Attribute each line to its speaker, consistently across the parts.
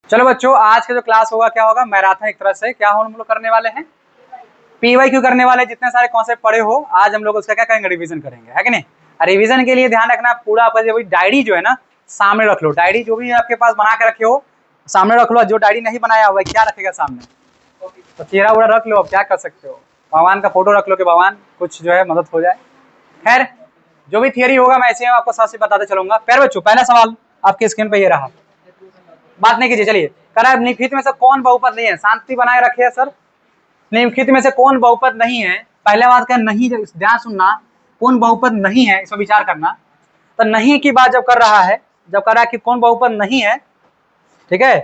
Speaker 1: चलो बच्चों, आज का जो क्लास होगा क्या होगा, मैराथन एक तरह से क्या हम लोग करने वाले हैं, PYQ करने वाले। जितने सारे कॉन्सेप्ट पढ़े हो आज हम लोग उसका क्या करेंगे, रिवीजन करेंगे, है कि नहीं। रिवीजन के लिए ध्यान रखना पूरा आपका जो डायरी जो है ना सामने रख लो। डायरी जो भी आपके पास बना के रखे हो सामने रख लो। जो डायरी नहीं बनाया हुआ है क्या रखेगा सामने, तो चेहरा उड़ा रख लो। अब क्या कर सकते हो, भगवान का फोटो रख लो कि भगवान कुछ जो है मदद हो जाए। खैर जो भी थियरी होगा मैं ऐसे ही आपको साथ से बताते चलूंगा। प्यारे बच्चों, पहला सवाल आपके स्क्रीन पे ये रहा। बात नहीं कीजिए, चलिए। करा निम्नलिखित में से कौन बहुपद नहीं है, शांति बनाए रखिए सर। निम्नलिखित में से कौन बहुपद नहीं है, पहले बात क्या नहीं, ध्यान सुनना, कौन बहुपद नहीं है इसमें विचार करना। तो नहीं की बात जब कर रहा है, जब कर रहा है कि कौन बहुपद नहीं है, ठीक है,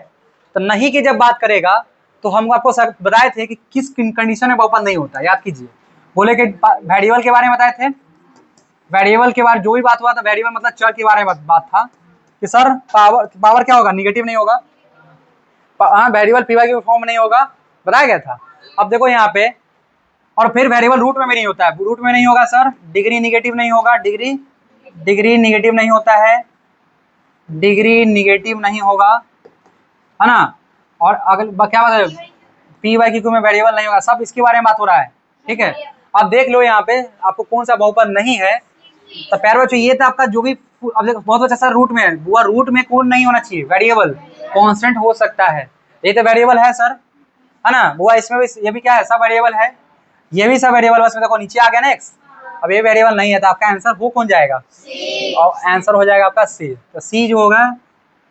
Speaker 1: तो नहीं की जब बात करेगा तो हम आपको सर बताए थे कि किस कंडीशन में बहुपद नहीं होता। याद कीजिए, बोले कि वेरिएबल के बारे में बताए थे। वेरिएबल के बारे जो भी बात हुआ था, वेरिएबल मतलब चर के बारे में बात था कि सर पावर क्या होगा, निगेटिव नहीं होगा। हाँ, वेरिएबल PYQ फॉर्म में नहीं होगा, बताया गया था। अब देखो यहाँ पे, और फिर वेरिएबल रूट में भी नहीं होता है। रूट में नहीं होगा सर, डिग्री निगेटिव नहीं होगा, डिग्री निगेटिव नहीं होता है, डिग्री निगेटिव नहीं होगा, है ना। और अगल क्या बात है, PYQ में वेरिएबल नहीं होगा। सब इसके बारे में बात हो रहा है, ठीक है। अब देख लो यहाँ पे आपको कौन सा बहुपद नहीं है। तो प्यारे बच्चों, ये था आपका जो भी, अब देखो बहुत अच्छा सर रूट में है, बुआ रूट में कौन नहीं होना चाहिए, वेरिएबल, कांस्टेंट हो सकता है। ये तो वेरिएबल है सर, है ना बुआ। इसमें भी ये भी क्या है, सब वेरिएबल है, ये भी सब वेरिएबल। बस में देखो नीचे आ गया ना x, अब ये वेरिएबल नहीं है तो आपका आंसर वो कौन जाएगा, C। और आंसर हो जाएगा आपका C। तो C जो होगा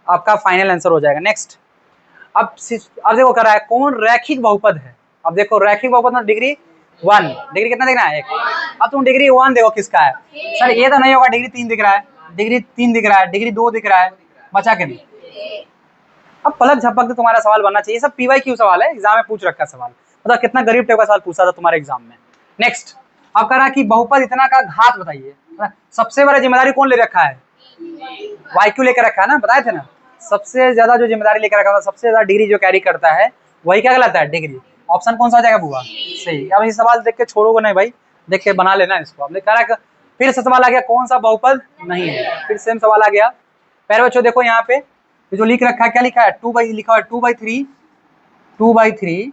Speaker 1: आपका फाइनल आंसर हो जाएगा। नेक्स्ट, अब देखो कर रहा है कौन रैखिक बहुपद है। अब देखो रैखिक बहुपद में डिग्री 1, डिग्री कितना दिख रहा है, 1। अब तुम डिग्री 1 देखो किसका है सर, ये तो नहीं होगा। डिग्री 3 दिख रहा है, डिग्री 3 दिख रहा है, डिग्री 2 दिख रहा है, बचा के नहीं। अब पलक झपक तो तुम्हारा सवाल बनना चाहिए। सब PYQ सवाल है, एग्जाम में पूछ रखा सवाल, मतलब कितना गरीब टाइप का सवाल पूछा था तुम्हारे एग्जाम में। नेक्स्ट, अब कह रहा है कि बहुपद इतना का घात बताइए। सबसे बड़ा जिम्मेदारी कौन ले रखा है, YQ लेकर रखा है ना, बताए थे ना। सबसे ज्यादा जो जिम्मेदारी लेकर रखा था, सबसे ज्यादा डिग्री जो कैरी करता है वही क्या कहलाता है, डिग्री। ऑप्शन कौन सा हो जाएगा बुआ, सही। अब ये सवाल देख के छोड़ोगे नहीं भाई, देख के बना लेना इसको। अब कह रहा है फिर से सवाल आ गया कौन सा बहुपद नहीं है, फिर सेम सवाल आ गया। पहले बच्चों देखो यहाँ पे जो लिख रखा है, क्या लिखा है, 2 लिखा हुआ है, 2/3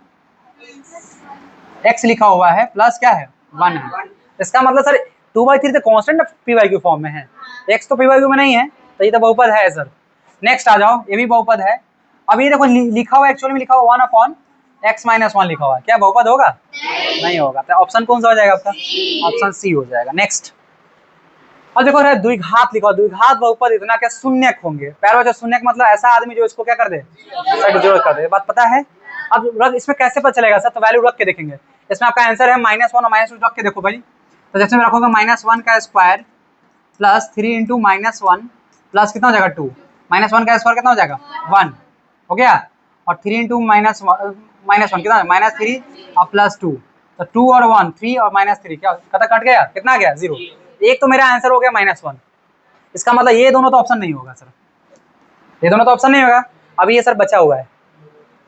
Speaker 1: x लिखा हुआ है, प्लस क्या है 1 है। इसका मतलब सर 2/3 तो कांस्टेंट PYQ फॉर्म में है, x तो PYQ में नहीं है, तो ये तो बहुपद है सर। नेक्स्ट आ जाओ, ये भी बहुपद है। अब ये देखो लिखा हुआ, एक्चुअली में लिखा हुआ 1/x-1 लिखा हुआ है, क्या बहुपद होगा, नहीं होगा। तो ऑप्शन कौन सा हो जाएगा आपका, ऑप्शन C हो जाएगा। नेक्स्ट, अब देखो द्विघात लिखा, द्विघात बहुपद इतना क्या शून्यक होंगे। प्यारे बच्चों, शून्यक मतलब ऐसा आदमी जो इसको क्या कर दे, जोड़ कर दे, बात पता है। अब इसमें कैसे पता चलेगा सर, तो वैल्यू रख के देखेंगे। इसमें आपका आंसर है -1 और -2 रख के देखो भाई। तो जैसे में रखोगे -1 का स्क्वायर प्लस 3 × -1 प्लस कितना हो जाएगा 2, -1 का स्क्वायर कितना हो जाएगा 1 हो गया, और 3 × -1 कितना, -3 और +2, तो 2 और 1 3 और -3 क्या कट गया, कितना आ गया 0। एक तो मेरा आंसर हो गया -1। इसका मतलब ये दोनों तो ऑप्शन नहीं होगा सर, ये दोनों तो ऑप्शन नहीं होगा। अभी ये सर बचा हुआ है,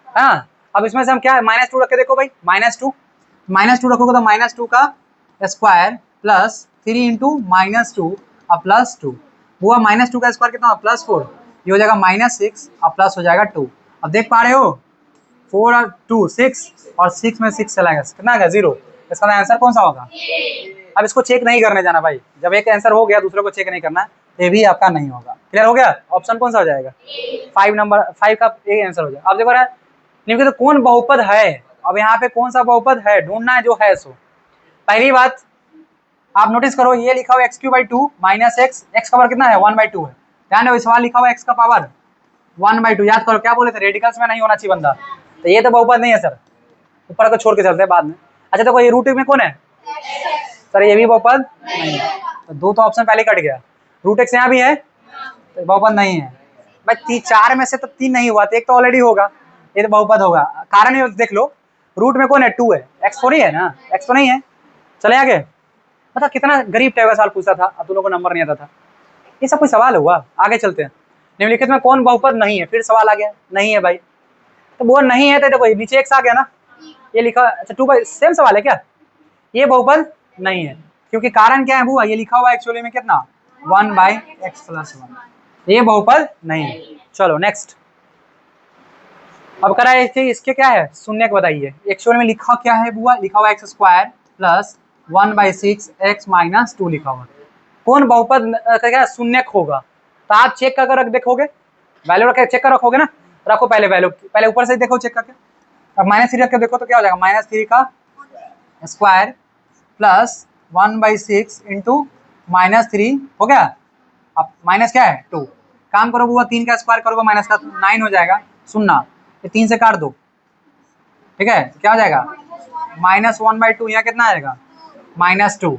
Speaker 1: हाँ। अब इसमें से हम क्या है, -2 रख के देखो भाई, -2 रखोगे तो -2 का स्क्वायर प्लस 3 × -2 और +2 हुआ, -2 का स्क्वायर कितना +4, ये हो जाएगा -6 और प्लस हो जाएगा 2। अब देख पा रहे हो 4 और 2 6, और 6 में 6 चला गया, कितना आ गया 0। इसका आंसर कौन सा होगा। अब इसको चेक नहीं करने जाना भाई, जब एक आंसर हो गया दूसरे को चेक नहीं करना, ये भी आपका नहीं होगा। क्लियर हो गया, ऑप्शन कौन सा हो जाएगा 5 का एक आंसर हो जाएगा। अब देखो निम्नलिखित तो कौन बहुपद है, अब यहाँ पे कौन सा बहुपद है ढूंढना है जो है सो। पहली बात आप नोटिस करो, ये लिखा हुआ x³ -x, x का पावर कितना है 1/2 है। ध्यान दो, सवाल लिखा हुआ x का पावर 1/2, याद करो क्या बोले थे, रेडिकल्स में नहीं होना चाहिए बंदा। तो ये तो बहुपद नहीं है सर, ऊपर को छोड़ के चलते हैं बाद में। अच्छा देखो ये रूट में कौन है सर, ये भी बहुपद नहीं है, तो 2 तो ऑप्शन पहले कट गया। रूट x यहाँ भी है तो बहुपद नहीं है भाई। 4 में से तो 3 नहीं हुआ, तो एक तो ऑलरेडी होगा, ये तो बहुपद होगा। कारण ये देख लो, रूट में कौन है 2 है, x थोड़ी है ना, x तो नहीं है। चले आगे, मतलब कितना गरीब टाइप का सवाल पूछा था, अब तुम लोगों को नंबर नहीं आता था। ये सब कोई सवाल हुआ, आगे चलते हैं। निम्नलिखित में कौन बहुपद नहीं है, फिर सवाल आ गया, नहीं है भाई। तो वो नहीं है तो देखो नीचे x आ गया ना, ये लिखा, अच्छा 2 सेम सवाल है क्या, ये बहुपद नहीं है, क्योंकि कारण क्या है बुआ, ये लिखा हुआ एक्चुअली में कितना 1/x + 1, ये बहुपद नहीं है। चलो नेक्स्ट, अब करा है इसके क्या है शून्य को बताइए। एक्चुअल में लिखा क्या है बुआ, लिखा हुआ x square plus 1/6 x minus 2 लिखा हुआ। कौन बहुपद क्या शून्य होगा, तो आप चेक करके रख देखोगे, वैल्यू रख के चेक कर रखोगे ना, रखो पहले वैल्यू, पहले ऊपर से देखो चेक करके। अब -3 रख के देखो तो क्या हो जाएगा, -3 का स्क्वायर प्लस 1/6 इंटू -3 हो गया। अब माइनस क्या है 2, काम करो बुआ 3 का स्क्वायर करोगे माइनस का 9 हो जाएगा, सुनना ये 3 से काट दो, ठीक है क्या हो जाएगा -1/2, यहाँ कितना आएगा -2,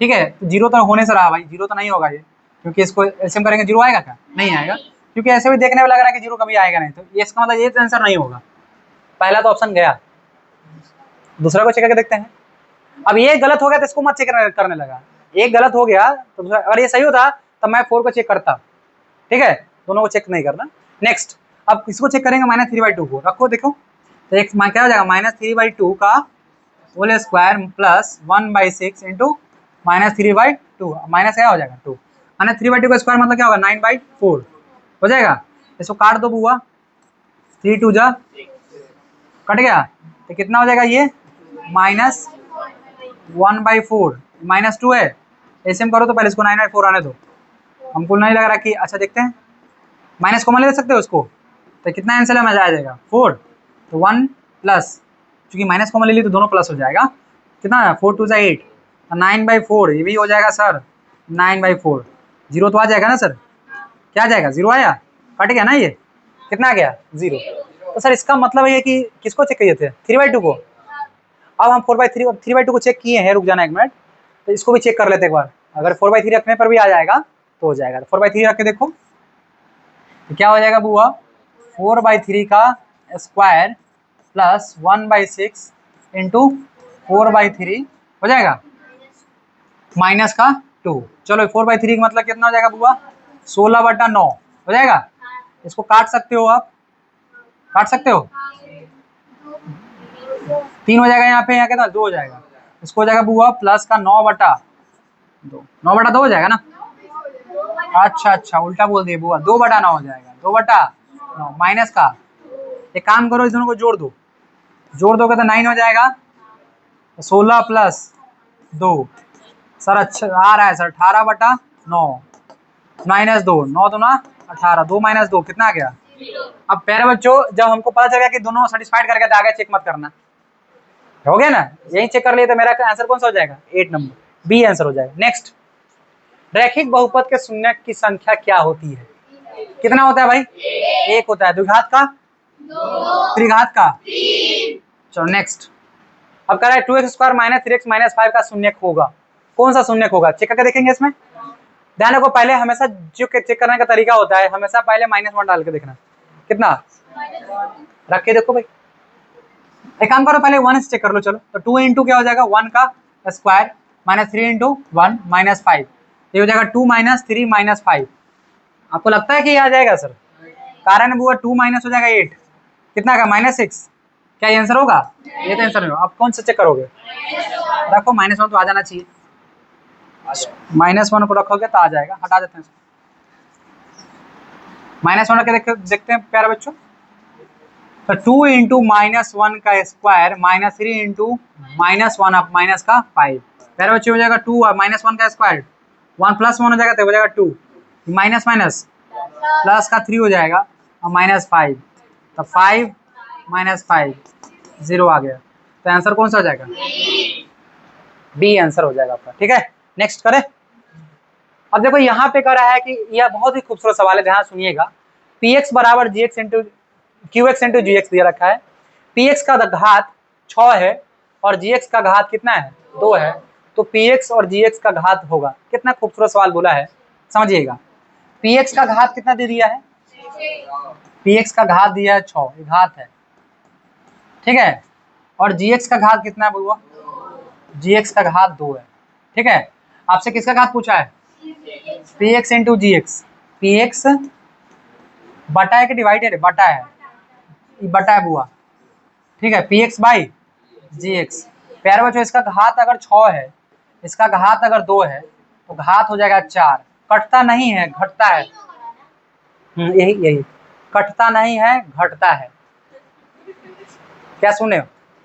Speaker 1: ठीक है। तो जीरो तो होने से रहा भाई, जीरो तो नहीं होगा ये, क्योंकि इसको एलसीएम करेंगे जीरो आएगा क्या, नहीं आएगा, क्योंकि ऐसे भी देखने में लग रहा है कि जीरो कभी आएगा नहीं, तो ये इसका मतलब ये आंसर नहीं होगा। पहला तो ऑप्शन गया, दूसरा को चेक करके देखते हैं। अब ये गलत हो गया तो इसको मत चेक करने लगा, एक गलत हो गया तो अगर ये सही होता तब मैं 4 को चेक करता, ठीक है, दोनों को चेक नहीं करना। नेक्स्ट, अब इसको चेक करेंगे -3/2 को, रखो देखो, तो एक क्या हो जाएगा -3/2 का whole square plus 1/6 into -3/2, minus क्या हो जाएगा 2, -3/2 का स्क्वायर मतलब क्या होगा 9/4 हो जाएगा। इसको काट दो बुआ, 3 2 जा कट गया, तो कितना हो जाएगा ये -1/4 -2 है, ऐसे में करो तो पहले इसको 9/4 आने दो, हमको नहीं लग रहा कि, अच्छा देखते हैं माइनस कॉमन ले सकते हो उसको, तो कितना आंसर में आ जाएगा 4, तो 1 प्लस, चूंकि माइनस कॉमन ले ली तो दोनों प्लस हो जाएगा, कितना 4 2 8, 9/4 ये भी हो जाएगा सर 9/4, जीरो तो आ जाएगा ना सर, क्या आ जाएगा जीरो आया, कट गया ना ये, कितना आ गया 0। तो सर इसका मतलब ये कि किसको चेक किए थे 3/2 को, अब हम 3/2 को चेक किए हैं, रुक जाना एक मिनट, तो इसको भी चेक कर लेते एक बार, अगर 4/3 रखने पर भी आ जाएगा तो हो जाएगा, 4/3 रख के देखो तो क्या हो जाएगा बुआ, 4/3 का स्क्वायर प्लस 1/6 इंटू 4/3 हो जाएगा माइनस का 2, चलो 4/3 का मतलब कितना हो जाएगा बुआ 16/9 हो जाएगा। इसको काट सकते हो आप, काट सकते हो, 3 हो जाएगा यहाँ पे, यहाँ कितना 2 हो जाएगा, इसको हो जाएगा बुआ प्लस का 9/2, 9/2 हो जाएगा ना, अच्छा अच्छा उल्टा बोल दिए बुआ, 2/9 हो जाएगा, 2/9 माइनस का, एक काम करो इस दोनों को जोड़ दो, जोड़ दोगे तो 9 हो जाएगा, 16 प्लस 2 सर, अच्छा आ रहा है सर 18/9 -2, 9 दूना 18, 2 - 2 कितना आ गया। अब प्यारे बच्चों जब हमको पता चल गया कि दोनों सेटिस्फाइड करके तो आगे चेक मत करना, हो गया ना, यही चेक कर लिए तो मेरा आंसर कौन सा हो जाएगा 8 नंबर, बी आंसर हो जाएगा। नेक्स्ट, रैखिक बहुपद के शून्य की संख्या क्या होती है, कितना होता है भाई, एक होता है, द्विघात का, त्रिघात का, चलो नेक्स्ट। अब कह रहा है 2x स्क्वायर -3x -5 का शून्य होगा, कौन सा शून्य होगा चेक करके देखेंगे इसमें। ध्यान रखो पहले हमेशा जो चेक करने का तरीका होता है, हमेशा पहले -1 डाल के देखना, कितना रख के देखो भाई, एक काम करो पहले 1 से चेक कर लो, चलो तो 2 इंटू क्या हो जाएगा 1 का स्क्वायर -3 इंटू 1 -5, ये हो जाएगा 2 -3 -5, आपको लगता है कि ये आ जाएगा सर, कारण वो 2 माइनस हो जाएगा 8, कितना का -6, क्या ये आंसर होगा, ये तो आंसर नहीं होगा। आप कौन सा चेक करोगे, रखो -1 तो आ जाना चाहिए, -1 को रखोगे तो आ जाएगा, हटा देते हैं -1 रख के देखते हैं प्यारे बच्चों, तो 2 इंटू -1 का स्क्वायर -3 इंटू -1 अब माइनस का 5, प्यारे बच्चों हो जाएगा 2 -1 का स्क्वायर 1 + 1 हो जाएगा तो हो जाएगा 2, माइनस माइनस प्लस का 3 हो जाएगा और -5, तो 5 -5 0 आ गया, तो आंसर कौन सा हो जाएगा, बी आंसर हो जाएगा आपका, ठीक है। नेक्स्ट करें, अब देखो यहाँ पे कह रहा है कि यह बहुत ही खूबसूरत सवाल है, ध्यान सुनिएगा, px बराबर gx into qx into gx दिया रखा है, px का घात 6 है और gx का घात कितना है 2 है, तो px और gx का घात होगा, कितना खूबसूरत सवाल बोला है, समझिएगा। px का घात कितना दे दिया है, px का घात दिया है 6, ये घात है, ठीक है, और gx का घात कितना है बोलूआ, gx का घात 2 है, ठीक है। आपसे किसका घात पूछा है, px इंटू gx, px बटा है कि डिवाइडेड है, बटा है, ये बटा है बुआ, ठीक है, px बाई gx, प्यारे बच्चों इसका घात अगर 6 है, इसका घात अगर 2 है तो घात हो जाएगा 4, कटता नहीं है घटता है, यही यही कटता नहीं है घटता है, क्या शून्य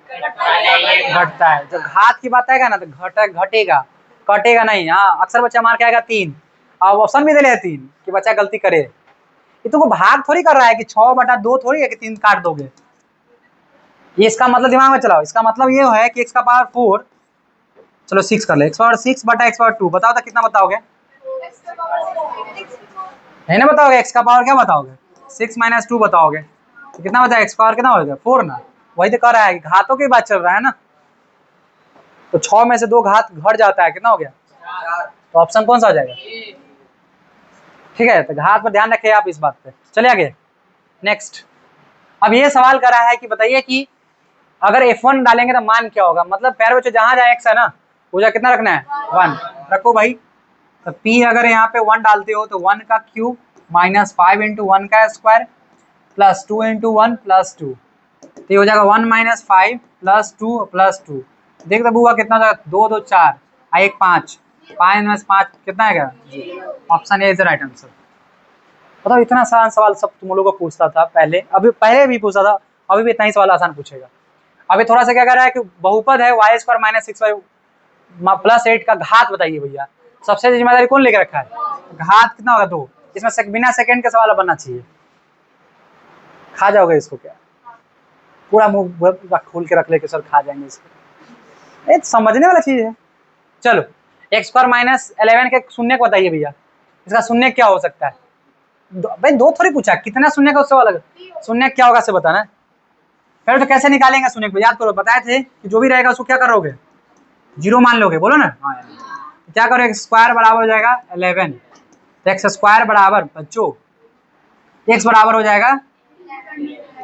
Speaker 1: घटता है। जब घात की बात आएगा ना तो घटेगा, कटेगा नहीं। हाँ अक्सर बच्चा मार के आएगा 3, अब ऑप्शन भी दे रहे 3 कि बच्चा गलती करे। ये तुमको भाग थोड़ी कर रहा है कि 6/2 थोड़ी है कि 3 काट दोगे। ये इसका मतलब दिमाग में चलाओ, इसका मतलब ये है कि x का पावर 4, चलो 6 कर ले, x/6/x/2 बताओ तो कितना बताओगे? नहीं ना बताओगे, x का पावर क्या बताओगे? 6 - 2 बताओगे तो कितना बचा? x पावर कितना हो गया? 4 ना। वही तो कह रहा है कि घातों की बात चल रहा है ना। तो 6 में से 2 घात घट जाता है, कितना हो गया? तो ऑप्शन कौन सा हो जाएगा? ठीक है, तो घात पर ध्यान रखिए आप इस बात पे। चलिए आगे नेक्स्ट। अब ये सवाल कर रहा है कि बताइए कि अगर F1 डालेंगे तो मान क्या होगा? मतलब पैर बच्चों जहां जाए x है ना, वो कितना रखना है? 1 रखो भाई। तो P अगर यहाँ पे 1 डालते हो तो 1 का क्यूब -5 × 1 का स्क्वायर प्लस 2 × 1 प्लस 2, तो ये हो जाएगा 1 - 5 प्लस 2 प्लस 2। देख दो बुआ कितना हो जाएगा? 2 2 4 1 5, 5 - 5 कितना आएगा? Option A is the right answer. बताओ इतना आसान सवाल सब तुम लोगों को पूछता था पहले, अभी पहले भी पूछता था, अभी भी इतना ही सवाल आसान पूछेगा। अभी थोड़ा सा क्या कर रहा है कि बहुपद है y² - 6y + 8 का घात बताइए भैया। सबसे जिम्मेदारी कौन लेकर रखा है? घात कितना होगा? 2। इसमें बिना सेकंड के सवाल बनना चाहिए। खा जाओगे इसको क्या? पूरा मुंह खोल के रख ले के सर खा जाएंगे इसको। ये समझने वाला चीज है। चलो x² - 11 के शून्य को बताइए भैया। इसका शून्य क्या हो सकता है? भाई 2 थोड़ी पूछा, कितना शून्य का उससे अलग शून्य क्या होगा से बताना। फिर तो कैसे निकालेंगे शून्य को? याद करो, बताए थे कि जो भी रहेगा उसको क्या करोगे? 0 मान लोगे, बोलो ना। हाँ क्या करो? x² बराबर हो जाएगा 11, तो x² बराबर बच्चों x बराबर हो जाएगा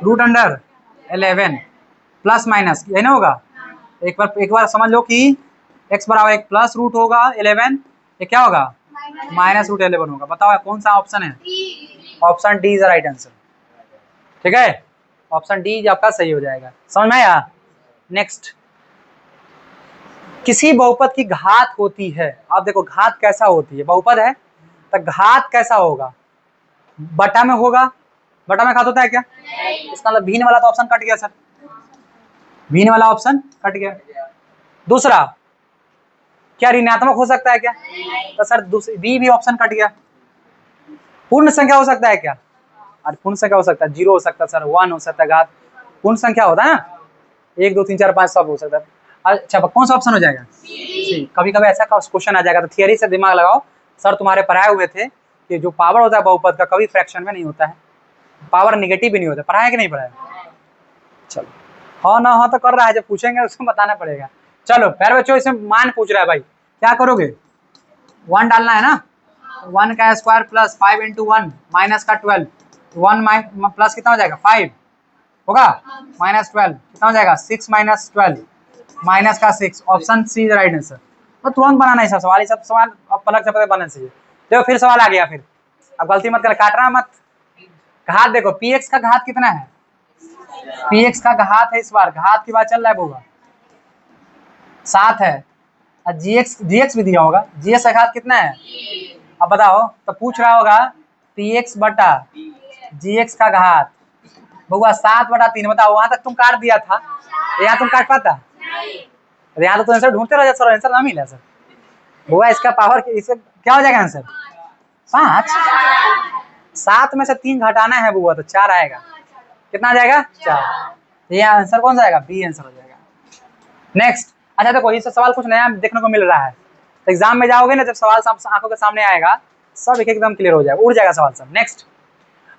Speaker 1: √11 प्लस माइनस, यही ना होगा? एक बार समझ लो कि x बराबर एक प्लस रूट होगा 11, ये क्या होगा? -√11 होगा। बताओ कौन सा ऑप्शन है? Option D is the right answer. ठीक है, ऑप्शन डी आपका सही हो जाएगा। समझ में आया? नेक्स्ट, किसी बहुपद की घात होती है। आप देखो घात कैसा होती है, बहुपद है तो घात कैसा होगा? बटा में होगा। बटा में घात होता है क्या? इसका मतलब भिन्न वाला तो ऑप्शन कट गया सर, भिन्न वाला ऑप्शन कट गया। दूसरा, क्या ऋणात्मक हो सकता है क्या? तो सर बी भी ऑप्शन कट गया। पूर्ण संख्या हो सकता है क्या? और पूर्ण संख्या हो सकता है, 0 हो सकता है सर, 1 हो सकता है। घात पूर्ण संख्या होता है ना, 1 2 3 4 5 सब हो सकता है। अच्छा कौन सा ऑप्शन हो जाएगा? सी। कभी कभी ऐसा क्वेश्चन आ जाएगा तो थियरी से दिमाग लगाओ। सर तुम्हारे पढ़ाए हुए थे कि जो पावर होता है बहुपद का कभी फ्रैक्शन में नहीं होता है, पावर निगेटिव भी नहीं होता। पढ़ाया कि नहीं पढ़ाया? चलो हाँ ना हाँ तो कर रहा है, जब पूछेंगे उसको बताना पड़ेगा। चलो फिर बच्चों इसमें मान पूछ रहा है भाई, क्या करोगे? 1 डालना है ना, 1 का स्क्वायर प्लस 5 × 1 माइनस का 12, 1 प्लस कितना हो जाएगा? 5 होगा, -12 कितना हो जाएगा? 6 - 12 माइनस का 6। Option C right answer. तो तुरंत बनाना है सवाल, ये सब सवाल अब पलक से बनना चाहिए। देखो फिर सवाल आ गया, फिर अब गलती मत कर, काटना मत। घात देखो, px का घात कितना है? px का घात है, इस बार घात की बात चल रहा है होगा 7 है, और gx भी दिया होगा, gx का घात कितना है? अब बताओ, तो पूछ रहा होगा px बटा gx का घात बउआ 7/3। बताओ वहां तक तुम काट दिया था, यहाँ तुम काट पाता? यहाँ तो आंसर ढूंढते रह सर, आंसर ना मिला सर। बउआ इसका पावर इसका क्या हो जाएगा आंसर? 5। 7 में से 3 घटाना है बुआ तो 4 आएगा। कितना आ जाएगा? 4। ये आंसर कौन सा आएगा? बी आंसर हो जाएगा। नेक्स्ट, अच्छा देखो ये सवाल कुछ नया देखने को मिल रहा है, तो एग्जाम में जाओगे ना, जब सवाल आंखों के सामने आएगा सब एकदम क्लियर हो जाएगा, उड़ जाएगा सवाल सब। नेक्स्ट,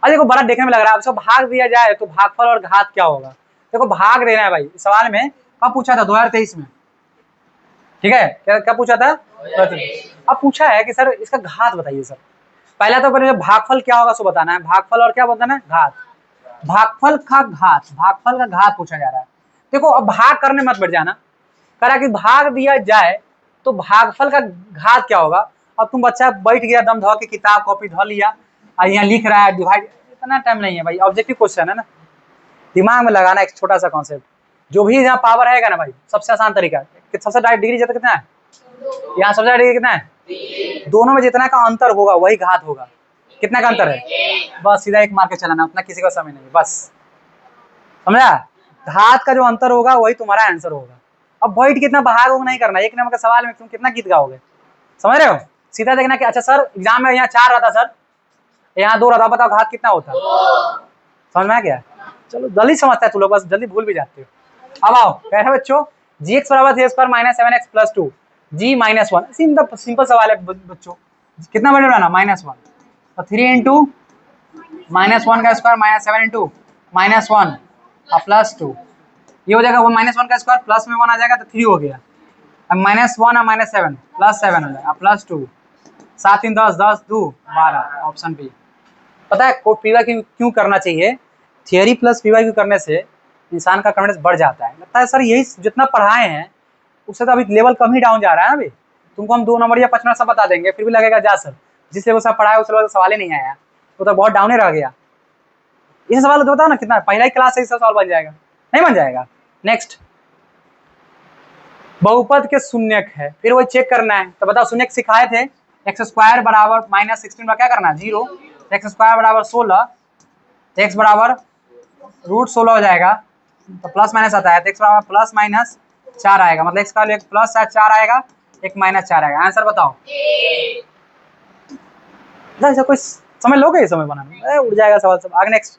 Speaker 1: अरे देखो बड़ा देखने में लग रहा है, अब सब भाग दिया जाए तो भागफल और घात क्या होगा? देखो भाग देना है भाई, सवाल में कब पूछा था? 2023 में। ठीक है, क्या पूछा था? अब पूछा है कि सर इसका घात बताइए सर। पहला तो पहले भागफल क्या होगा सो बताना है, भागफल और क्या बताना है? घात। भागफल का घात, भागफल का घात पूछा जा रहा है। देखो अब भाग करने मत बैठ जाना, करा कि भाग दिया जाए तो भागफल का घात क्या होगा। अब तुम बच्चा बैठ गया दम धो के किताब कॉपी धो लिया और यहाँ लिख रहा है डिवाइड, इतना टाइम नहीं है भाई, ऑब्जेक्टिव क्वेश्चन है ना, दिमाग में लगाना एक छोटा सा कॉन्सेप्ट। जो भी यहाँ पावर रहेगा ना भाई, सबसे आसान तरीका है, सबसे डायरेक्ट डिग्री ज्यादा कितना है? यहाँ सबसे डायरेक्ट डिग्री कितना है? दोनों में जितना का अंतर होगा वही घात होगा। कितना का अंतर है? बस सीधा एक मार के चलाना, उतना किसी का समय नहीं, बस समझा? घात का जो अंतर होगा वही तुम्हारा आंसर होगा। अब वॉइड कितना भाग नहीं करना, एक नंबर का सवाल में तुम कितना गीत गाओगे, समझ रहे हो? सीधा देखना कि अच्छा सर एग्जाम में यहाँ 4 रहा था सर, यहाँ 2 रहा था, बताओ घात कितना होता? समझ में आ गया? चलो जल्दी समझता है तू लोग, बस जल्दी भूल भी जाते हो। अब आओ कह रहे बच्चों जी एक्स बराबर 3x² - 7x + 2 g - 1। सिंपल सवाल है बच्चों, कितना वैल्यू लाना? -1। तो 3 × -1 का स्क्वायर -7 × -1 और +2, ये हो जाएगा वो -1 का स्क्वायर प्लस में 1 आ जाएगा तो 3 हो गया। अब -1 और -7 +7 हो जाएगा +2, 7 3 10 10 2 12, ऑप्शन बी। पता है को पीवाईक्यू क्यों करना चाहिए? थियरी प्लस पीवाईक्यू करने से इंसान का कॉन्फिडेंस बढ़ जाता है। लगता है सर यही जितना पढ़ाए हैं उससे तो अभी लेवल कम ही डाउन जा रहा है ना, अभी तुमको हम 2 नंबर या 5 नंबर सब बता देंगे फिर भी लगेगा जा सर जिस लेवल से पढ़ाया उस लेवल सवाल ही नहीं आया, वो तो बहुत डाउन ही रह गया। ये सवाल तो बताओ ना कितना पहला ही क्लास से सवाल बन जाएगा? नहीं बन जाएगा। नेक्स्ट, बहुपद के शून्यक है, फिर वो चेक करना है। तो बताओ शून्यक सिखाए थे, x² बराबर -16 क्या करना है 0, x² बराबर 16, x बराबर √16 हो जाएगा तो प्लस माइनस आता है तो x बराबर +-4 आएगा, मतलब x का एक +4 आएगा एक -4 आएगा। आंसर बताओ। ऐसा कोई समझ लोगे ये समय बनाने उड़ जाएगा सवाल सब। आगे नेक्स्ट,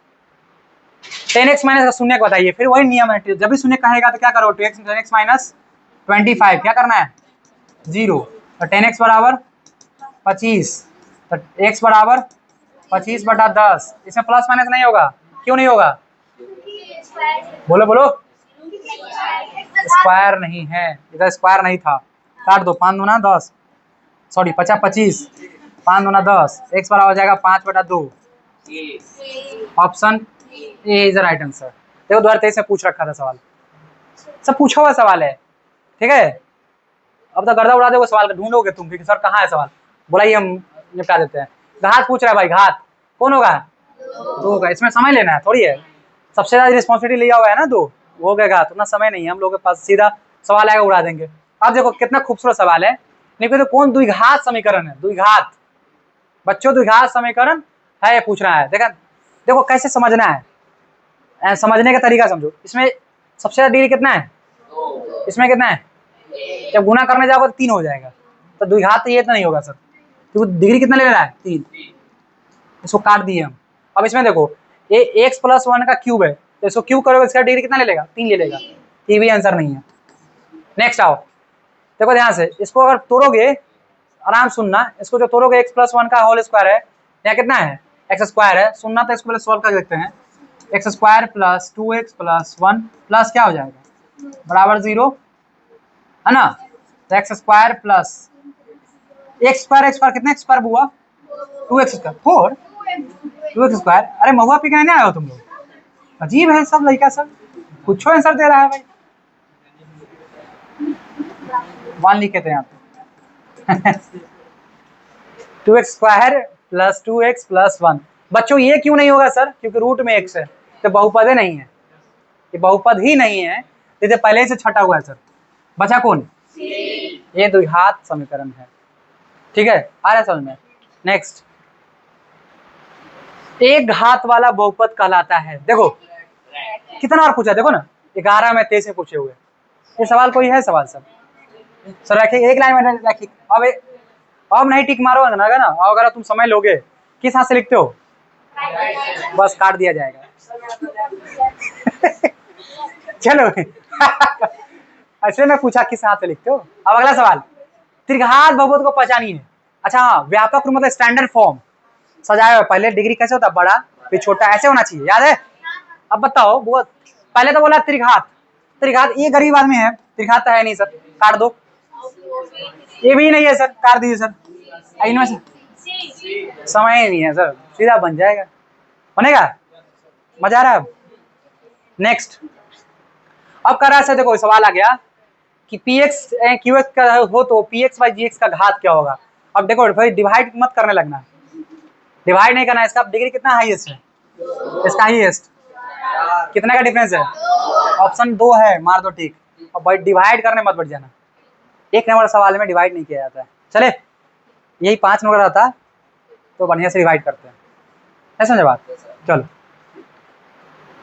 Speaker 1: 10x - का शून्यक बताइए। फिर वही नियम है, जब भी शून्य कहेगा तो क्या करो 10x - 25 क्या करना है 0, तो 10x बराबर 25, तो x बराबर 25/10। इसमें प्लस माइनस नहीं होगा, क्यों नहीं होगा? बोलो बोलो, स्क्वायर नहीं है, इधर स्क्वायर नहीं था, काट दो 5 दूना 10, सॉरी 50 25, 5 दूना 10, x बराबर हो जाएगा 5/2, option A is the right answer. देखो 2023 में पूछ रखा था सवाल, सब पूछा हुआ सवाल है, ठीक है। अब तो गर्दा उड़ा दोगे सवाल का, ढूंढोगे तुम कि सर कहाँ है सवाल, बोला ये हम निपटा देते हैं। घात पूछ रहा है भाई, घात कौन होगा? 2 होगा। इसमें समय लेना है थोड़ी है, सबसे ज्यादा रिस्पॉन्सिबिलिटी लिया हुआ है ना 2, वो हो गया घात, उतना समय नहीं है हम लोगों के पास, सीधा सवाल आएगा उड़ा देंगे। अब देखो कितना खूबसूरत सवाल है, नहीं तो कौन द्विघात समीकरण है? द्विघात बच्चों, द्विघात समीकरण है ये पूछ रहा है। देखो कैसे समझना है, समझने का तरीका समझो। इसमें सबसे ज्यादा डिग्री कितना है? इसमें कितना है? जब गुना करने जाओगे तो 3 हो जाएगा, तो द्विघात तो ये तो नहीं होगा सर, क्योंकि डिग्री कितना ले रहा है 3, इसको काट दिए हम। अब इसमें देखो ये x + 1 का क्यूब है, तो इसको क्यूब करोगे इसका डिग्री कितना ले लेगा 3 ले लेगा, ये भी आंसर नहीं है। नेक्स्ट आओ, देखो ध्यान से, इसको अगर तोड़ोगे, आराम सुनना, इसको जो तोड़ोगे x + 1 का होल स्क्वायर है, यहाँ कितना है x² है, सुनना तो इसको पहले सॉल्व कर देखते हैं। x² + 2x + 1 प्लस क्या हो जाएगा बराबर 0 है ना, तो x² प्लस x² कितना x² हुआ 2x², 4 2x²। अरे महुआ पी कहने आए हो तुम लोग, अजीब है सब लड़का सब, कुछ आंसर दे रहा है भाई। 1 लिखे थे यहाँ पे 2x² + 2x + 1। बच्चों ये क्यों नहीं होगा सर? क्योंकि रूट में x है, तो बहुपद नहीं है, ये बहुपद ही नहीं है, तो पहले ही से छटा हुआ है सर। बचा कौन? ये द्विघात समीकरण है, ठीक है, आ रहा है समझ में। नेक्स्ट, एक घात वाला बहुपद कहलाता है। देखो कितना और पूछा, देखो ना 11 में 23 में पूछे हुए, ये सवाल कोई है सवाल सब सर रखिए एक लाइन में रखिए। अब नहीं टिक मारोगे ना अगर तुम समझ लोगे, किस हाथ से लिखते हो? बस काट दिया जाएगा चलो ऐसे में पूछा किस हाथ से लिखते हो। अब अगला सवाल, त्रिघात बहुपद को पहचानिए। अच्छा हाँ, व्यापक रूप मतलब स्टैंडर्ड फॉर्म सजाया हुआ, पहले डिग्री कैसे होता, बड़ा फिर छोटा, ऐसे होना चाहिए, याद है? अब बताओ, बहुत पहले तो बोला त्रिघात, त्रिघात ये गरीब आदमी है, त्रिघात है नहीं सर, काट दो। ये भी नहीं है सर, काट दीजिए सर, इनमें से समय नहीं है सर, सीधा बन जाएगा, बनेगा, मजा आ रहा है। अब नेक्स्ट, अब कर रहा है, देखो सवाल आ गया कि px qx का हो तो px/gx का घात क्या होगा। अब देखो भाई डिवाइड मत करने लगना, डिवाइड नहीं करना, इसका डिग्री कितना हाईएस्ट है, इसका हाईएस्ट कितना का डिफरेंस है, ऑप्शन 2 है, मार दो ठीक। अब भाई डिवाइड करने मत बैठ जाना, एक नंबर सवाल में डिवाइड नहीं किया जाता है। चले यही 5 नंबर रहता तो बढ़िया से डिवाइड करते हैं, ऐसा समझे बात। चलो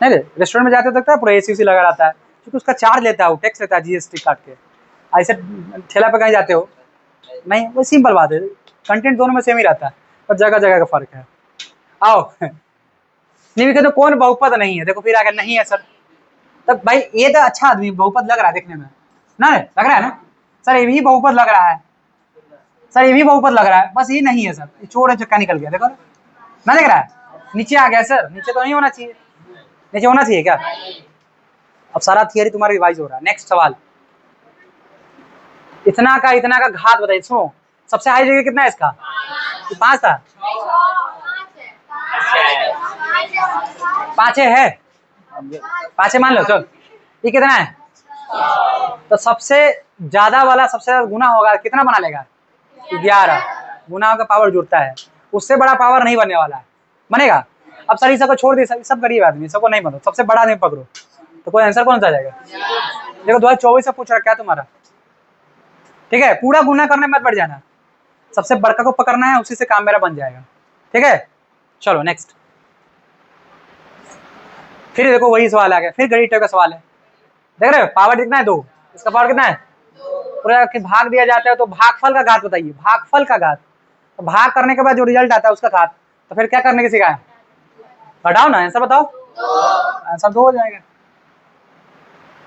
Speaker 1: नहीं रेस्टोरेंट में जाते हो देखता है पूरा एसी लगा रहता है, क्योंकि उसका चार्ज लेता है, वो टैक्स लेता है जीएसटी काट के। ऐसे ठेला पे कहीं जाते हो नहीं, वो सिंपल बात है, कंटेंट दोनों में सेम ही रहता है, पर जगह जगह का फर्क है। आओ नहीं भी कहते कौन बहुपद नहीं है, देखो फिर आगे नहीं है सर, तब भाई ये तो अच्छा आदमी बहुपद लग रहा है देखने में ना, लग रहा है ना सर, ये भी बहुपद लग रहा है सर, ये भी बहुपद लग रहा है, बस ये नहीं है सर, ये चोर है चक्का निकल गया, देखो ना लग रहा है, नीचे आ गया सर, नीचे तो नहीं होना चाहिए, नीचे होना चाहिए क्या? अब सारा थियरी तुम्हारा रिवाइज हो रहा है। नेक्स्ट सवाल, इतना का घात बताइए, सुनो सबसे हाई जगह कितना है इसका? 5 था, 5 है, 5 मान लो चल, ये कितना है? तो सबसे ज्यादा वाला सबसे ज्यादा गुना होगा, कितना बना लेगा? 11 गुना का पावर जुड़ता है, उससे बड़ा पावर नहीं बनने वाला है, बनेगा? अब सर सबको छोड़ दी, सब गरीब आदमी, सबको नहीं बनो, सबसे बड़ा आदमी पकड़ो, तो कोई आंसर कौन सा आ जाएगा? देखो 2024 से पूछ रहा क्या तुम्हारा, ठीक है, पूरा गुना करने मत बढ़ जाना, सबसे बड़का को पकड़ना है, उसी से काम मेरा बन जाएगा, ठीक है? चलो नेक्स्ट, फिर देखो वही सवाल आ गया, फिर गणित का सवाल है, देख रहे हो पावर कितना है? 2, इसका पावर कितना है? पूरा भाग दिया जाता है तो भागफल का घात बताइए, भागफल का घात, तो भाग करने के बाद जो रिजल्ट आता है उसका घात, तो फिर क्या करने की सिखाया? घटाओ ना, आंसर बताओ, आंसर 2 हो जाएगा।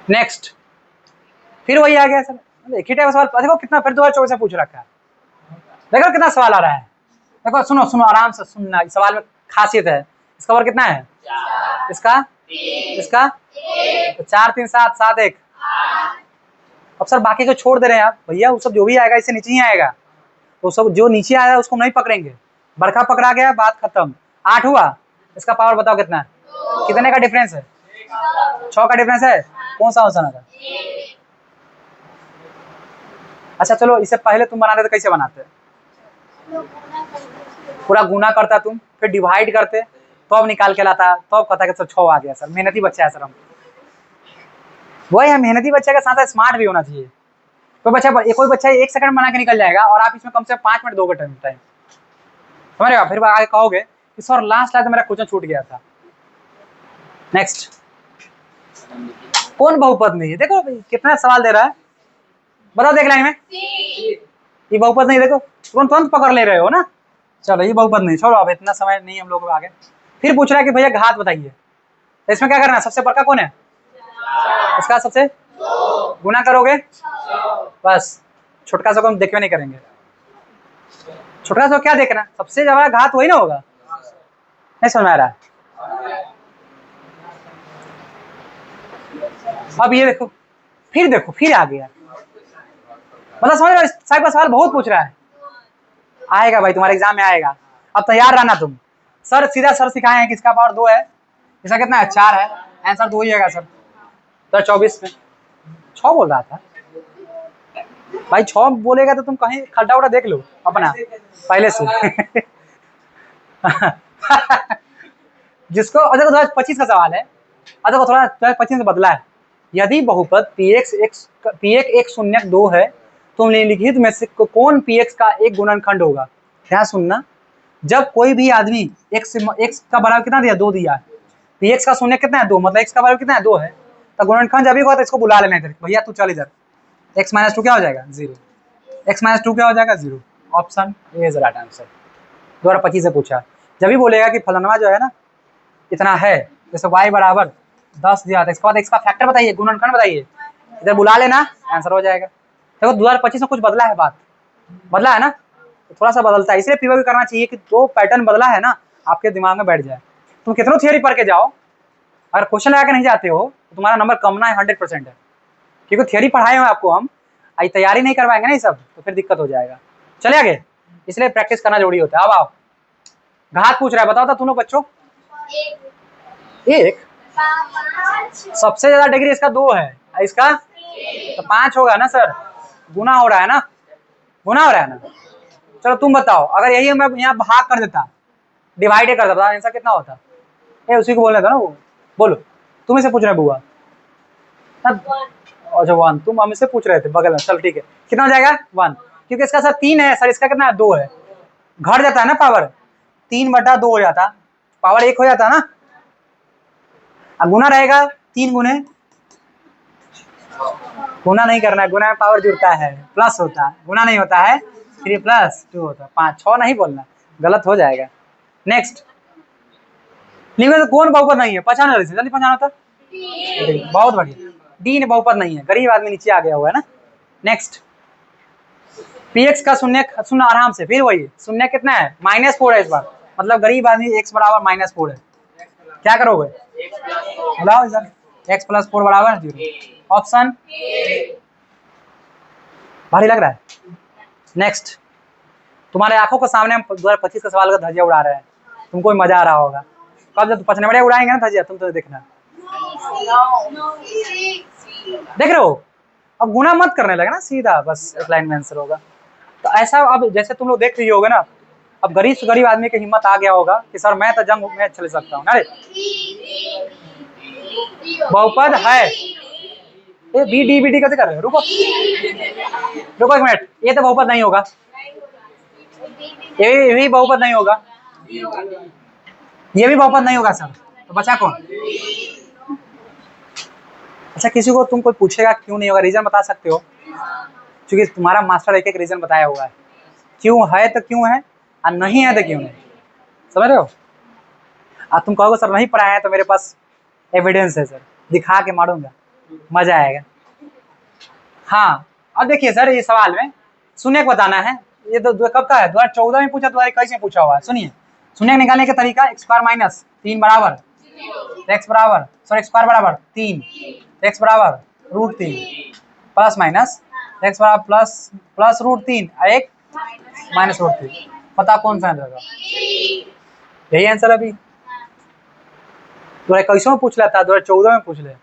Speaker 1: नेक्स्ट, फिर वही आ गया सर, एक ही टाइप सवाल, देखो कितना फिर 2024 से पूछ रखा है, देखो कितना सवाल आ रहा है, देखो सुनो सुनो आराम से सुनना, इस सवाल में खासियत है, इसका पावर कितना है? इसका तो 4 3 7 7 1, अब सर बाकी को छोड़ दे रहे हैं आप भैया, वो सब जो भी आएगा इससे नीचे ही आएगा, तो सब जो नीचे आया उसको नहीं पकड़ेंगे, बड़का पकड़ा गया, बात खत्म। 8 हुआ, इसका पावर बताओ कितना है? कितने का डिफरेंस है? 6 का डिफरेंस है, कौन सा ऑप्शन था? अच्छा चलो, इससे पहले तुम बनाते तो कैसे बनाते? पूरा गुना करता तुम, फिर डिवाइड करते, तो अब निकाल के लाता, तो अब कहता कि सर 6 आ गया सर, मेहनती बच्चा है सर हम, वही है मेहनती बच्चे के साथ स्मार्ट भी होना चाहिए, तो बच्चा कोई बच्चा 1 सेकंड बना के निकल जाएगा, और आप इसमें कम से कम 5 मिनट दोगे टाइम, समझ रहे हो? फिर आगे कहोगे कि सर लास्ट मेरा क्वेश्चन छूट गया था। नेक्स्ट, कौन बहुपद नहीं है? देखो कितना सवाल दे रहा है, बताओ देख लाइन में, ये बहुपद नहीं, देखो तुरंत पकड़ ले रहे हो ना, चलो ये बहुपद नहीं, छोड़ो अब इतना समय नहीं हम लोग को आगे। फिर पूछ रहा है कि भैया घात बताइए, तो इसमें क्या करना है? सबसे बड़का कौन है? इसका सबसे गुना करोगे, बस छोटका सा को हम देखवे नहीं करेंगे, छोटका सा क्या देखना, सबसे ज्यादा घात वही ना होगा, नहीं समझ में आ रहा है? अब ये देखो, फिर आ गया, मतलब समझ रहे हो, साहब का सवाल बहुत पूछ रहा है, आएगा भाई तुम्हारे एग्जाम में आएगा, अब तैयार रहना तुम। सर सीधा सर सिखाए हैं कि इसका पावर 2 है, इसका कितना है? 4 है, आंसर 2 ही आएगा सर। 24 में 6 बोल रहा था भाई, 6 बोलेगा तो तुम कहीं खड्डा उड्डा देख लो अपना पहले से जिसको देखो 2025 का सवाल है, देखो थोड़ा 2025 से बदला है, यदि बहुपद Px 1 0 है तो निम्नलिखित में से कौन Px का एक गुणनखंड होगा? ध्यान सुनना, जब कोई भी आदमी x का बराबर कितना दिया? 2 दिया, Px का शून्य कितना है? 2, मतलब x का बराबर कितना है? 2 है, तो गुणनखंड जब भी होगा तो इसको बुला लेना इधर, भैया तू चल इधर, x - 2 क्या हो जाएगा? 0, x - 2 क्या हो जाएगा? 0, option A is right answer. 2025 से पूछा, जब भी बोलेगा कि फलाना जो है ना इतना है, जैसे y बराबर 10 दिया था, इसके बाद x का फैक्टर बताइए, गुणनखंड बताइए, इधर बुला लेना, आंसर हो जाएगा। देखो 2025 में कुछ बदला है, बात बदला है ना, तो थोड़ा सा बदलता है, इसलिए पीवा भी करना चाहिए कि जो पैटर्न बदला है ना आपके दिमाग में बैठ जाए। तुम कितना थियरी पढ़ के जाओ, अगर क्वेश्चन लगा के नहीं जाते हो तो तुम्हारा नंबर कम ना है 100% है, क्योंकि थियरी पढ़ाए हुए आपको हम, आई तैयारी नहीं करवाएंगे ना ये सब, तो फिर दिक्कत हो जाएगा। चले आगे, इसलिए प्रैक्टिस करना जरूरी होता है। अब आओ, घात पूछ रहा है, बताओ तो तुम लोग बच्चों, 1 सबसे ज्यादा डिग्री इसका 2 है, इसका तो 5 होगा ना सर, गुना हो रहा है ना, गुना हो रहा है ना। चलो तुम बताओ, अगर यही मैं यहाँ भाग कर देता, डिवाइड कर देता, आंसर कितना होता? ये उसी को बोलना था ना, वो बोलो, तुम्हें से पूछ रहे बुआ, अच्छा 1, तुम हमसे पूछ रहे थे बगल में, चलो ठीक है, कितना हो जाएगा? 1, क्योंकि इसका सर 3 है सर, इसका कितना है? 2 है, घट जाता है ना पावर, 3/2 हो जाता, पावर 1 हो जाता है ना, अब गुना रहेगा 3 गुने, गुना नहीं करना है, गुना में पावर जुड़ता है, प्लस होता है, गुना नहीं होता है, 3 + 2 होता है 5, 6 नहीं बोलना, गलत हो जाएगा। नेक्स्ट लिखो तो कौन बहुपद नहीं है, पहचाना जल्दी पहचाना था, बहुत बढ़िया, डी ने बहुपद नहीं है, गरीब आदमी नीचे आ गया हुआ है ना। नेक्स्ट px का शून्य सुनना आराम से, फिर वही शून्य कितना है -4 है इस बार, मतलब गरीब आदमी x बराबर -4 है, क्या करोगे बताओ सर, x + 4 बराबर 0, ऑप्शन भारी लग रहा है। नेक्स्ट तुम्हारे आंखों के सामने हम 2025 का सवाल का धजिया उड़ा रहे हैं, तुमको भी मजा आ रहा होगा, कब जब 5 नंबर उड़ाएंगे ना धजिया तुम तो देखना, देख रहे हो, अब गुना मत करने लगे ना, सीधा बस एक लाइन में आंसर होगा। तो ऐसा अब जैसे तुम लोग देख रही होगे ना, अब गरीब से गरीब आदमी की हिम्मत आ गया होगा कि सर मैं तो जंग में चल सकता हूँ, अरे बहुपद है, ये बी डी बी डी कैसे कर रहे हो, रुको रुको 1 मिनट, ये तो बहुपद नहीं होगा, ये भी बहुपद नहीं होगा, ये भी बहुपद नहीं होगा सर, तो बचा कौन। अच्छा किसी को तुम कोई पूछेगा क्यों नहीं होगा, रीजन बता सकते हो, क्योंकि तुम्हारा मास्टर एक एक रीजन बताया हुआ है, क्यों है तो क्यों है और नहीं है तो क्यों नहीं, समझ रहे हो। अब तुम कहोगे सर नहीं पढ़ाया है, तो मेरे पास एविडेंस है सर, दिखा के मारूंगा, मजा आएगा। हाँ अब देखिए सर, ये सवाल में शून्य को बताना है, ये तो कब का है, 2014 में पूछा, 2021 में पूछा हुआ है। सुनिए शून्य निकालने का तरीका, x² - 3 बराबर x बराबर सॉरी x² बराबर 3, x बराबर √3 प्लस माइनस x बराबर प्लस √3 और एक -√3, पता कौन सा आंसर, यही आंसर अभी 2021 में पूछ लेता, 2014 में पूछ ले,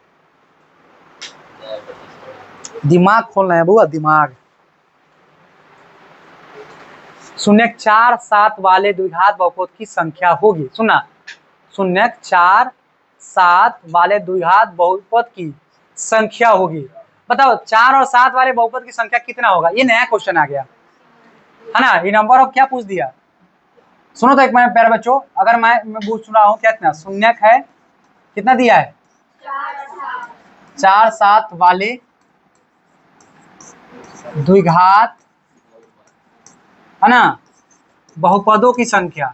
Speaker 1: दिमाग खोलना है बुआ, दिमाग। शून्य 4 7 वाले द्विघात बहुपद की संख्या होगी, सुना, शून्य 4 7 वाले द्विघात बहुपद की संख्या होगी, बताओ 4 और 7 वाले बहुपद की संख्या कितना होगा, ये नया क्वेश्चन आ गया है ना, ये नंबर ऑफ क्या पूछ दिया, सुनो तो एक मैं प्यारे बच्चों, अगर मैं पूछ रहा हूँ क्या शून्य है, कितना दिया है 4 7 वाले द्विघात है ना बहुपदों की संख्या,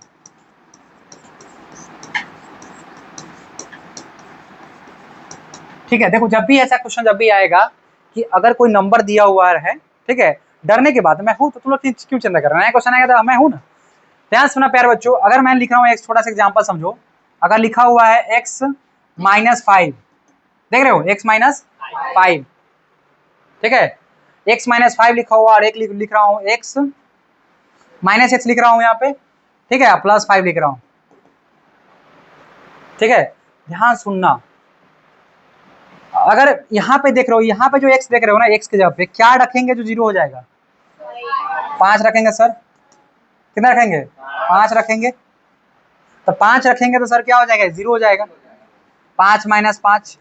Speaker 1: ठीक है। देखो जब भी ऐसा क्वेश्चन जब भी आएगा कि अगर कोई नंबर दिया हुआ है, ठीक है, डरने की बात, मैं हूं तो तुम लोग क्यों चिंता कर रहे हैं, नया क्वेश्चन आएगा तो मैं हूं ना। ध्यान सुना प्यारे बच्चों, अगर मैं लिख रहा हूँ एक छोटा सा एग्जांपल समझो, अगर लिखा हुआ है x - 5, देख रहे हो x - 5, ठीक है, x - 5 लिखा हुआ और एक लिख रहा हूँ x - x लिख रहा हूँ यहाँ पे, ठीक है, +5 लिख रहा हूँ, ठीक है। ध्यान सुनना, अगर यहाँ पे देख रहे हो, यहाँ पे जो x देख रहे हो ना, x के जगह पे क्या रखेंगे जो 0 हो जाएगा, 5 रखेंगे सर, कितना रखेंगे 5 रखेंगे, तो 5 रखेंगे तो सर क्या हो जाएगा 0 हो जाएगा, 5 - 5,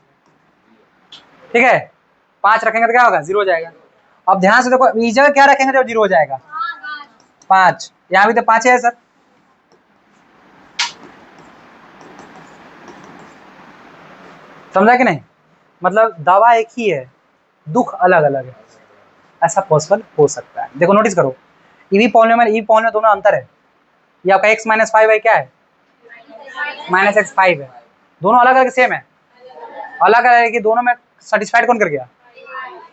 Speaker 1: ठीक है, 5 रखेंगे तो क्या होगा 0 हो जाएगा। अब ध्यान से देखो इस जगह क्या रखेंगे जो 0 हो जाएगा, 5, यहाँ भी तो 5 है सर, समझा कि नहीं, मतलब दवा एक ही है, दुख अलग अलग है, ऐसा पॉसिबल हो सकता है। देखो नोटिस करो, ईवी पॉलिनोमियल दोनों अंतर है, ये आपका x - 5 है, क्या है -x5 है, दोनों अलग अलग सेम है, अलग अलग है कि दोनों में सेटिस्फाइड कौन कर गया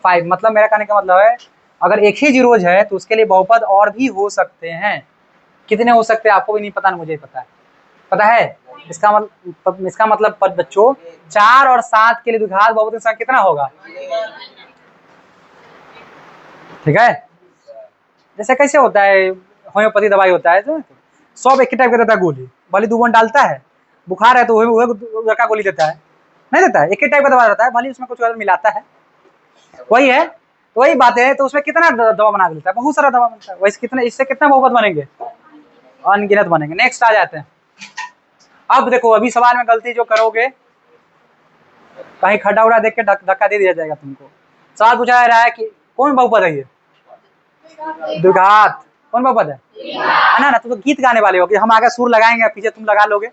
Speaker 1: 5, मतलब मेरा कहने का मतलब है अगर एक ही जीरोज है तो उसके लिए बहुपद और भी हो सकते हैं, कितने हो सकते हैं आपको भी नहीं पता ना, मुझे पता है, पता है, इसका मतलब बच्चों 4 और 7 के लिए द्विघात बहुपद की संख्या कितना होगा, ठीक है। जैसे कैसे होता है होम्योपैथी दवाई होता है जो सब एक ही टाइप का देता है गोली, भले दूबन डालता है, बुखार है तो वही का गोली देता है, नहीं देता है, एक ही टाइप का दवा रहता है, भले उसमें कुछ मिलाता है, वही है, वही बात है, तो उसमें कितना दवा बना देता है, बहुत सारा दवा बनता है, वैसे कितने, इससे कितना बहुपद बनेंगे, अनगिनत बनेंगे। नेक्स्ट आ जाते हैं, अब देखो अभी सवाल में गलती जो करोगे, कहीं खड्डा उड़ा देख के धक्का दे दिया जाएगा तुमको। सवाल पूछा रहा है कि कौन बहुपद है ये, द्विघात, कौन बहुपद है ना, तुम तो गीत गाने वाले हो कि हम आगे सुर लगाएंगे पीछे तुम लगा लोगे,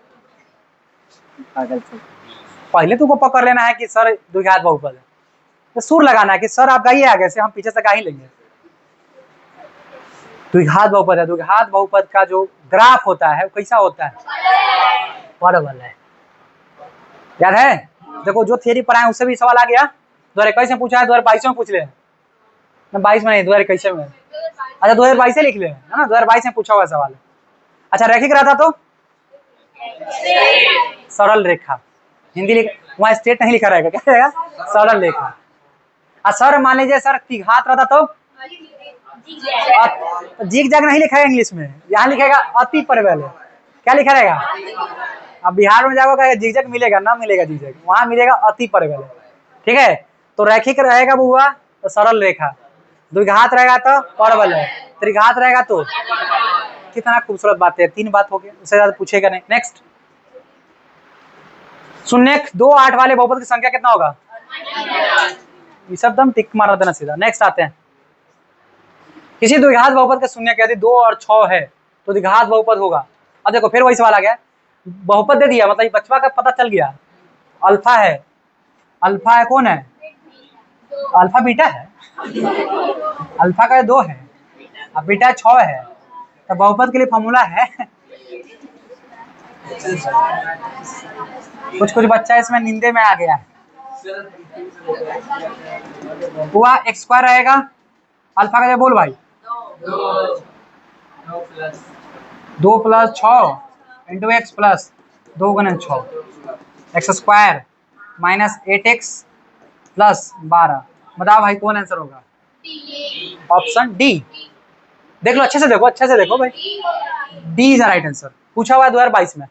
Speaker 1: पहले तुमको पकड़ लेना है कि सर द्विघात बहुपद है, तो सुर लगाना है कि सर आप गाइए आगे से, हम पीछे से गा ही लेंगे। द्विघात बहुपद है। द्विघात बहुपद का जो ग्राफ होता है वो कैसा होता है? परवल है। याद है? देखो जो थियरी पढ़ाए उससे भी सवाल आ गया। 2021 में पूछा है, 2022 में पूछ ले, 22 में नहीं 2021 में। अच्छा 2022 से लिख ले, है ना, 2022 में पूछा हुआ सवाल है। अच्छा रैखिक रहता तो सरल रेखा, हिंदी लिख, वहाँ स्टेट नहीं लिखा रहेगा, क्या रहेगा? सरल रेखा। सर मान लीजिए सर त्रिघात रहता तो जिग जैग नहीं लिखा है इंग्लिश में, यहाँ लिखेगा अति परवल है। क्या लिखा रहेगा? अब बिहार में जाओगे जिग जैग मिलेगा ना, मिलेगा जिग जैग, वहां मिलेगा अति परवल है। ठीक है, तो रैखिक रहेगा बुआ तो सरल रेखा, द्विघात रहेगा तो परवल है, त्रिघात रहेगा तो। कितना खूबसूरत बात है, 3 बात हो गया, उससे ज्यादा पूछेगा नहीं। नेक्स्ट, शून्य 2 8 वाले बहुपद की संख्या कितना होगा? ये सब दम टिक मार देना सीधा। नेक्स्ट आते हैं, किसी द्विघात बहुपद का शून्य यदि 2 और 6 है तो द्विघात बहुपद होगा। अब देखो फिर वही सवाल आ गया, बहुपद दे दिया मतलब बचवा का पता चल गया, अल्फा है, अल्फा है कौन है? अल्फा बीटा है, अल्फा का 2 है, अब बीटा 6 है, तो बहुपद के लिए फॉर्मूला है। कुछ बच्चा इसमें निंदे में आ गया है। हुआ x² रहेगा, अल्फा का बोल भाई 2 + 6 into x plus 2 × 6 x² - 8x + 12। बताओ भाई कौन आंसर होगा? Option D. देख लो अच्छे से देखो, अच्छे से देखो भाई, डी इज राइट आंसर। पूछा हुआ है 2022 में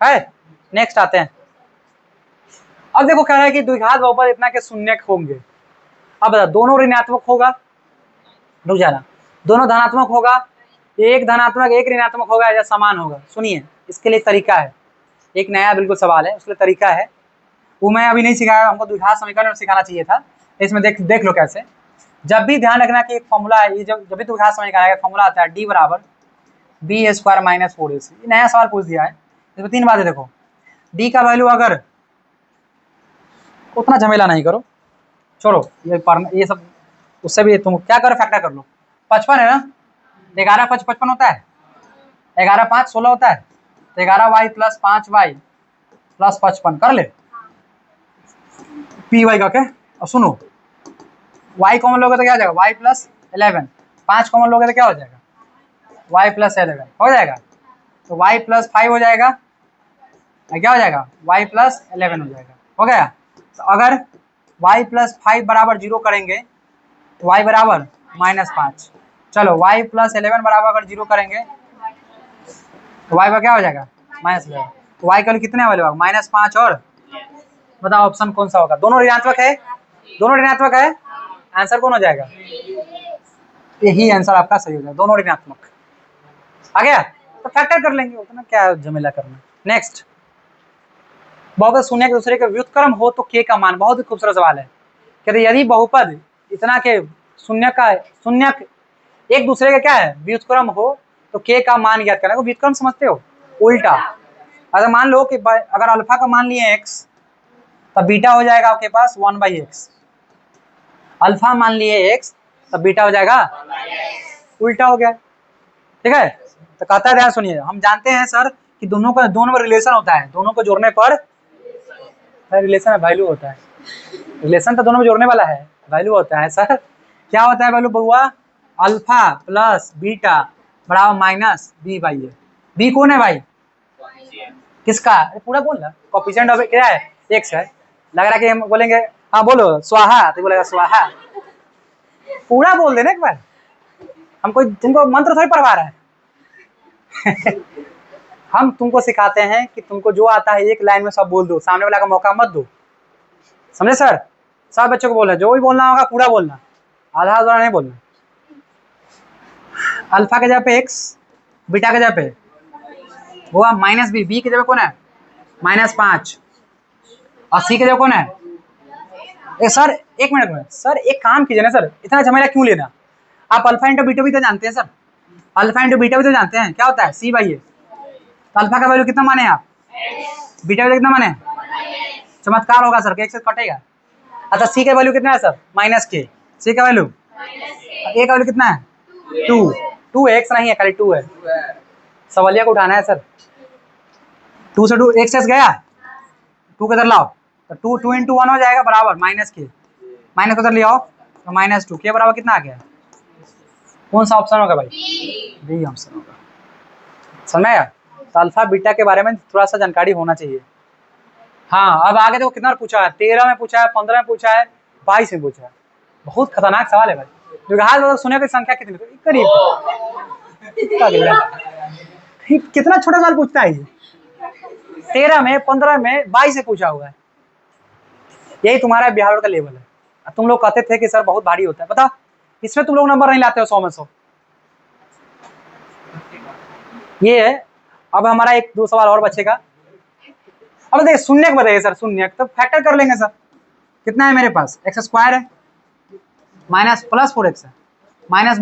Speaker 1: है। नेक्स्ट आते हैं, अब देखो कह रहा है कि द्विघात बहुपद इतना के शून्य होंगे। अब बता, दोनों ऋणात्मक होगा, रुक जाना, दोनों धनात्मक होगा, एक धनात्मक एक ऋणात्मक होगा या समान होगा? सुनिए इसके लिए तरीका है, एक नया बिल्कुल सवाल है, उसके लिए तरीका है, वो मैं अभी नहीं सिखाया, हमको द्विघात समीकरण सिखाना चाहिए था। इसमें देख लो कैसे। जब भी ध्यान रखना कि एक फॉर्मूला है, ये जब भी द्विघात समीकरण आएगा फॉर्मूला आता है D = B² - 4AC। नया सवाल पूछ दिया है, इसमें 3 बातें देखो। D का वैल्यू अगर, उतना झमेला नहीं करो, छोड़ो ये सब, उससे भी तुम क्या करो, फैक्टर कर लो। 55 है ना, 11 × 5 = 55 होता है, 11 × 5 = 16 होता है, तो 11y + 5y + 55 कर ले py का क्या। और सुनो y कॉमन लोगे तो क्या हो जाएगा? y + 11, 5 कॉमन लोगे तो क्या हो जाएगा? y + 11 हो जाएगा, तो y + 5 हो जाएगा, क्या हो जाएगा? y + 11 हो जाएगा, हो गया। तो अगर y + 5 = 0 करेंगे तो y = -5। चलो y + 11 = अगर 0 करेंगे तो y का क्या हो जाएगा? -11। तो y का कितने वाले होगा? -5 और, बताओ ऑप्शन कौन सा होगा? दोनों ऋणात्मक है, दोनों ऋणात्मक है, आंसर कौन हो जाएगा? यही आंसर आपका सही हो जाएगा, दोनों ऋणात्मक। आ गया, तो फैक्टर कर लेंगे, उतना क्या झमेला करना। नेक्स्ट, बहुपद शून्य एक दूसरे के व्युत्क्रम हो तो k का मान, बहुत ही खूबसूरत सवाल है। कहते यदि बहुपद इतना के शून्य एक दूसरे का क्या है? व्युत्क्रम हो तो k का मान ज्ञात करना। व्युत्क्रम समझते हो? उल्टा। अगर मान लो कि अगर अल्फा का मान लिए x, तब बीटा हो जाएगा आपके पास 1/x। अल्फा मान लिए x, तब बीटा हो जाएगा, उल्टा हो गया। ठीक है, तो कहता है ध्यान सुनिए, हम जानते हैं सर कि दोनों में रिलेशन होता है, दोनों को जोड़ने पर रिलेशन वैल्यू होता है। रिलेशन तो दोनों में जोड़ने वाला है, वैल्यू होता है सर। क्या होता है वैल्यू बउआ? Alpha + beta = -b/a। बी कौन है भाई? किसका? पूरा बोल रहा, कोएफिशिएंट ऑफ क्या है? x है। लग रहा है कि हम बोलेंगे, हाँ बोलो स्वाहा, तो बोलेगा स्वाहा। पूरा बोल देना एक बार, हम कोई तुमको मंत्र थोड़ी पढ़वा रहा है। हम तुमको सिखाते हैं कि तुमको जो आता है एक लाइन में सब बोल दो, सामने वाला का मौका मत दो, समझे सर? सब बच्चों को बोलना, जो भी बोलना होगा पूरा बोलना, आधा आधा नहीं बोलना। अल्फा के जगह पे x, बीटा के जगह पे हुआ -b, b की जगह कौन है? -5, और c की जगह कौन है? सर एक मिनट में, सर एक काम कीजिए ना सर, इतना झमेला क्यों लेना? आप अल्फा इंटू बीटा भी तो जानते हैं सर, अल्फा इंटू बीटा भी तो जानते हैं, क्या होता है? c/a। तो अल्फा का वैल्यू कितना माने आप? बीटा का कितना माने? चमत्कार होगा सर, एक से कटेगा। अच्छा सी का वैल्यू कितना है सर? माइनस के। सी का वैल्यू, ए का वैल्यू कितना है? 2। 2 एक्स नहीं है, खाली 2 है। सवालिया को उठाना है सर। 2 से 2 एक्स गया, 2 किधर लाओ तो 2 इंटू 1 हो जाएगा बराबर माइनस के। माइनस किधर ले आओ तो -2 के बराबर कितना आ गया? कौन सा ऑप्शन होगा भाई? बी ऑप्शन होगा। समझ आया? तो अल्फा बीटा के बारे में थोड़ा सा जानकारी होना चाहिए। हाँ अब आगे देखो कितना पूछा है, 13 में पूछा है, 15 में पूछा है, 22 में पूछा है। बहुत खतरनाक सवाल है भाई। द्विघात सुने की संख्या कितनी? करीब कितना छोटा सवाल पूछता है ये। 13 में, 15 में, 22 से पूछा हुआ है। यही तुम्हारा बिहार का लेवल है। तुम लोग कहते थे कि सर बहुत भारी होता है, पता इसमें तुम लोग नंबर नहीं लाते हो 100 में 100। ये है। अब हमारा 1-2 सवाल और बचेगा। अब देखिए शून्य को बताइए सर, शून्य तो फैक्टर कर लेंगे सर। कितना है मेरे पास? x² है, माइनस प्लस 4x है, माइनस